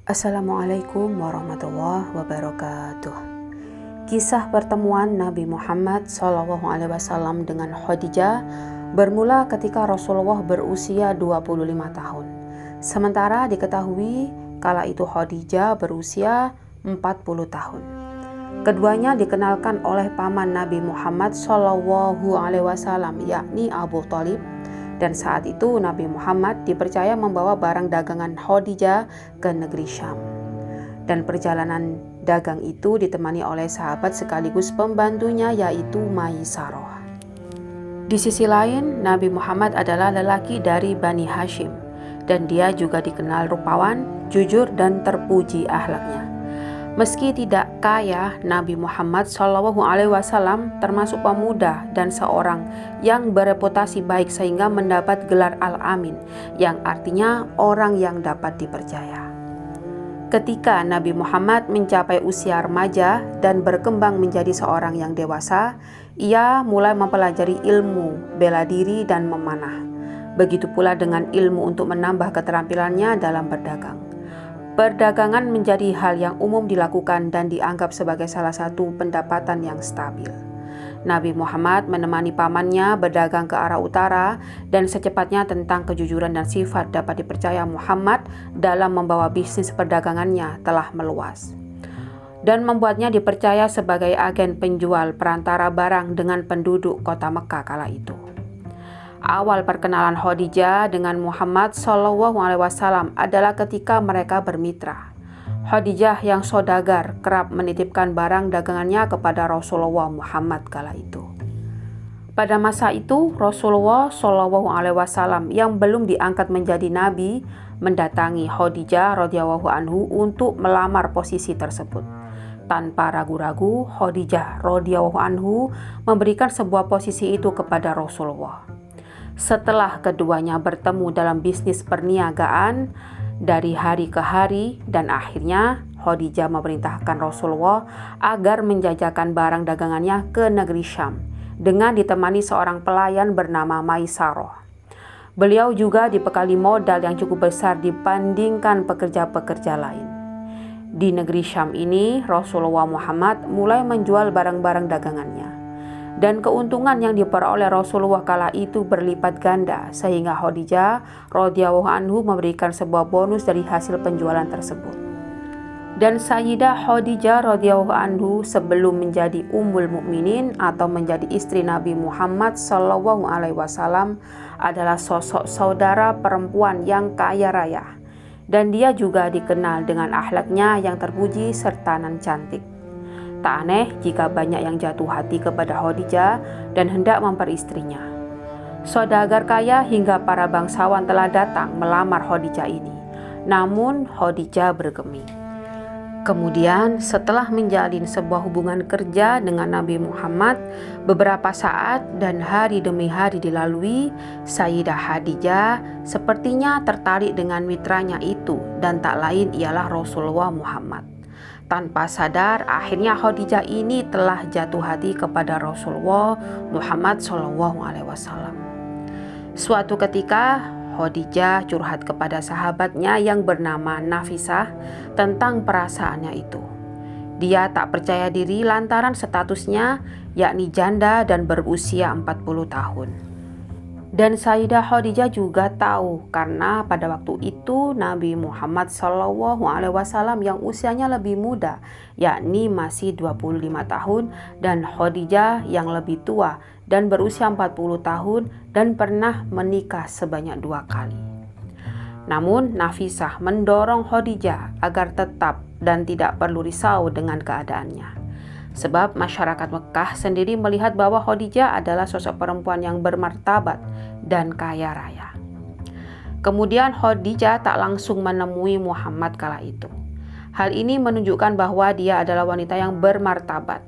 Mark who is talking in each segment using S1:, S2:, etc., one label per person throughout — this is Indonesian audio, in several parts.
S1: Assalamualaikum warahmatullahi wabarakatuh. Kisah pertemuan Nabi Muhammad SAW dengan Khadijah bermula ketika Rasulullah berusia 25 tahun. Sementara diketahui kala itu Khadijah berusia 40 tahun. Keduanya dikenalkan oleh paman Nabi Muhammad SAW, yakni Abu Thalib. Dan saat itu Nabi Muhammad dipercaya membawa barang dagangan Khadijah ke negeri Syam. Dan perjalanan dagang itu ditemani oleh sahabat sekaligus pembantunya, yaitu Maisarah. Di sisi lain, Nabi Muhammad adalah lelaki dari Bani Hashim, dan dia juga dikenal rupawan, jujur, dan terpuji akhlaknya. Meski tidak kaya, Nabi Muhammad SAW termasuk pemuda dan seorang yang bereputasi baik sehingga mendapat gelar Al-Amin, yang artinya orang yang dapat dipercaya. Ketika Nabi Muhammad mencapai usia remaja dan berkembang menjadi seorang yang dewasa, ia mulai mempelajari ilmu bela diri dan memanah. Begitu pula dengan ilmu untuk menambah keterampilannya dalam berdagang. Perdagangan menjadi hal yang umum dilakukan dan dianggap sebagai salah satu pendapatan yang stabil. Nabi Muhammad menemani pamannya berdagang ke arah utara, dan secepatnya tentang kejujuran dan sifat dapat dipercaya Muhammad dalam membawa bisnis perdagangannya telah meluas dan membuatnya dipercaya sebagai agen penjual perantara barang dengan penduduk kota Mekah kala itu. Awal perkenalan Khadijah dengan Muhammad SAW adalah ketika mereka bermitra. Khadijah yang saudagar kerap menitipkan barang dagangannya kepada Rasulullah Muhammad kala itu. Pada masa itu, Rasulullah SAW yang belum diangkat menjadi nabi mendatangi Khadijah radhiyallahu anhu untuk melamar posisi tersebut. Tanpa ragu-ragu, Khadijah radhiyallahu anhu memberikan sebuah posisi itu kepada Rasulullah. Setelah keduanya bertemu dalam bisnis perniagaan dari hari ke hari, dan akhirnya Khadijah memerintahkan Rasulullah agar menjajakan barang dagangannya ke negeri Syam dengan ditemani seorang pelayan bernama Maisarah. Beliau juga dibekali modal yang cukup besar dibandingkan pekerja-pekerja lain. Di negeri Syam ini, Rasulullah Muhammad mulai menjual barang-barang dagangannya. Dan keuntungan yang diperoleh Rasulullah kala itu berlipat ganda, sehingga Khadijah radhiyallahu anhu memberikan sebuah bonus dari hasil penjualan tersebut. Dan Sayyidah Khadijah radhiyallahu anhu sebelum menjadi Ummul Mukminin atau menjadi istri Nabi Muhammad SAW adalah sosok saudara perempuan yang kaya raya, dan dia juga dikenal dengan akhlaknya yang terpuji serta nan cantik. Tak aneh jika banyak yang jatuh hati kepada Khadijah dan hendak memperistrinya. Saudagar kaya hingga para bangsawan telah datang melamar Khadijah ini. Namun Khadijah bergeming. Kemudian setelah menjalin sebuah hubungan kerja dengan Nabi Muhammad, beberapa saat dan hari demi hari dilalui, Sayyidah Khadijah sepertinya tertarik dengan mitranya itu, dan tak lain ialah Rasulullah Muhammad. Tanpa sadar, akhirnya Khadijah ini telah jatuh hati kepada Rasulullah Muhammad SAW. Suatu ketika, Khadijah curhat kepada sahabatnya yang bernama Nafisah tentang perasaannya itu. Dia tak percaya diri lantaran statusnya yakni janda dan berusia 40 tahun. Dan Sayyidah Khadijah juga tahu karena pada waktu itu Nabi Muhammad SAW yang usianya lebih muda, yakni masih 25 tahun, dan Khadijah yang lebih tua dan berusia 40 tahun dan pernah menikah sebanyak 2 kali. Namun Nafisah mendorong Khadijah agar tetap dan tidak perlu risau dengan keadaannya. Sebab masyarakat Mekah sendiri melihat bahwa Khadijah adalah sosok perempuan yang bermartabat dan kaya raya. Kemudian Khadijah tak langsung menemui Muhammad kala itu. Hal ini menunjukkan bahwa dia adalah wanita yang bermartabat.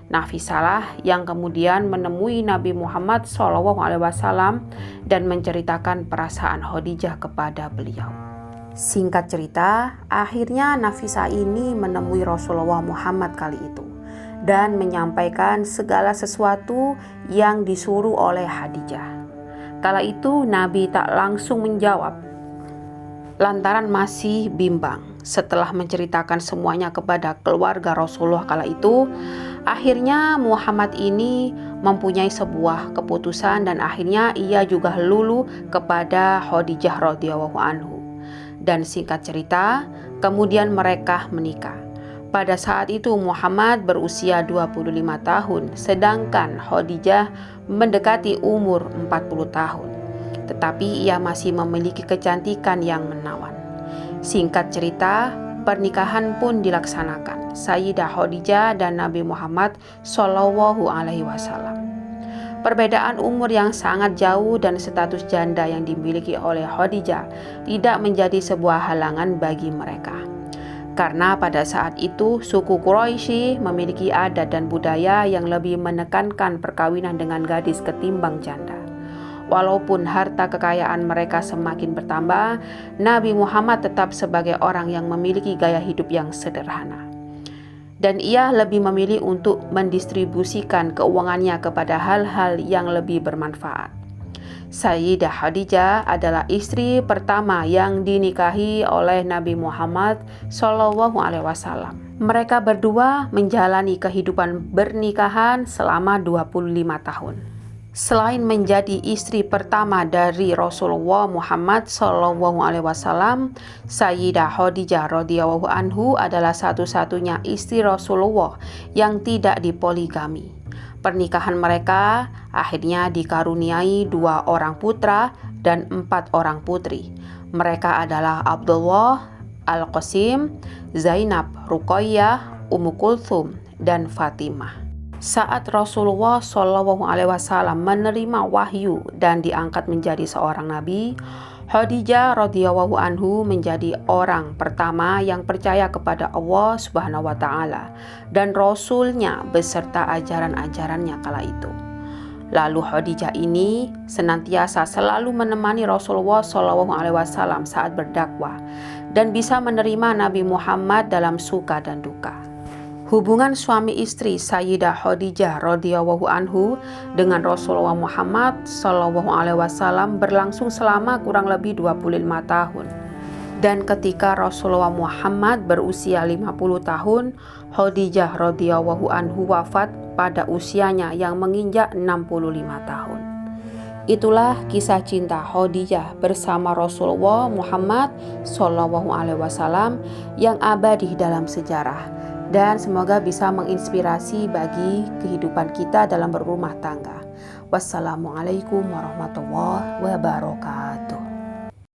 S1: Nafisah yang kemudian menemui Nabi Muhammad SAW dan menceritakan perasaan Khadijah kepada beliau. Singkat cerita, akhirnya Nafisah ini menemui Rasulullah Muhammad kali itu dan menyampaikan segala sesuatu yang disuruh oleh Khadijah. Kala itu Nabi tak langsung menjawab, lantaran masih bimbang. Setelah menceritakan semuanya kepada keluarga Rasulullah kala itu, akhirnya Muhammad ini mempunyai sebuah keputusan dan akhirnya ia juga luluh kepada Khadijah radhiyallahu anhu. Dan singkat cerita, kemudian mereka menikah. Pada saat itu Muhammad berusia 25 tahun, sedangkan Khadijah mendekati umur 40 tahun. Tetapi ia masih memiliki kecantikan yang menawan. Singkat cerita, pernikahan pun dilaksanakan Sayyidah Khadijah dan Nabi Muhammad SAW. Perbedaan umur yang sangat jauh dan status janda yang dimiliki oleh Khadijah tidak menjadi sebuah halangan bagi mereka. Karena pada saat itu suku Quraisy memiliki adat dan budaya yang lebih menekankan perkawinan dengan gadis ketimbang janda. Walaupun harta kekayaan mereka semakin bertambah, Nabi Muhammad tetap sebagai orang yang memiliki gaya hidup yang sederhana. Dan ia lebih memilih untuk mendistribusikan keuangannya kepada hal-hal yang lebih bermanfaat. Sayyidah Khadijah adalah istri pertama yang dinikahi oleh Nabi Muhammad SAW. Mereka berdua menjalani kehidupan bernikahan selama 25 tahun. Selain menjadi istri pertama dari Rasulullah Muhammad SAW, Sayyidah Khadijah radhiyallahu anhu adalah satu-satunya istri Rasulullah yang tidak dipoligami. Pernikahan mereka akhirnya dikaruniai 2 orang putra dan 4 orang putri. Mereka adalah Abdullah, Al-Qasim, Zainab, Ruqayyah, Ummu Kulthum, dan Fatimah. Saat Rasulullah SAW menerima wahyu dan diangkat menjadi seorang nabi, Khadijah radhiyallahu anhu menjadi orang pertama yang percaya kepada Allah Subhanahu wa taala dan Rasulnya beserta ajaran-ajarannya kala itu. Lalu Khadijah ini senantiasa selalu menemani Rasulullah SAW saat berdakwah dan bisa menerima Nabi Muhammad dalam suka dan duka. Hubungan suami istri Sayyidah Khadijah radhiyallahu anhu dengan Rasulullah Muhammad SAW berlangsung selama kurang lebih 25 tahun. Dan ketika Rasulullah Muhammad berusia 50 tahun, Khadijah radhiyallahu anhu wafat pada usianya yang menginjak 65 tahun. Itulah kisah cinta Khadijah bersama Rasulullah Muhammad SAW yang abadi dalam sejarah. Dan semoga bisa menginspirasi bagi kehidupan kita dalam berumah tangga. Wassalamualaikum warahmatullahi wabarakatuh.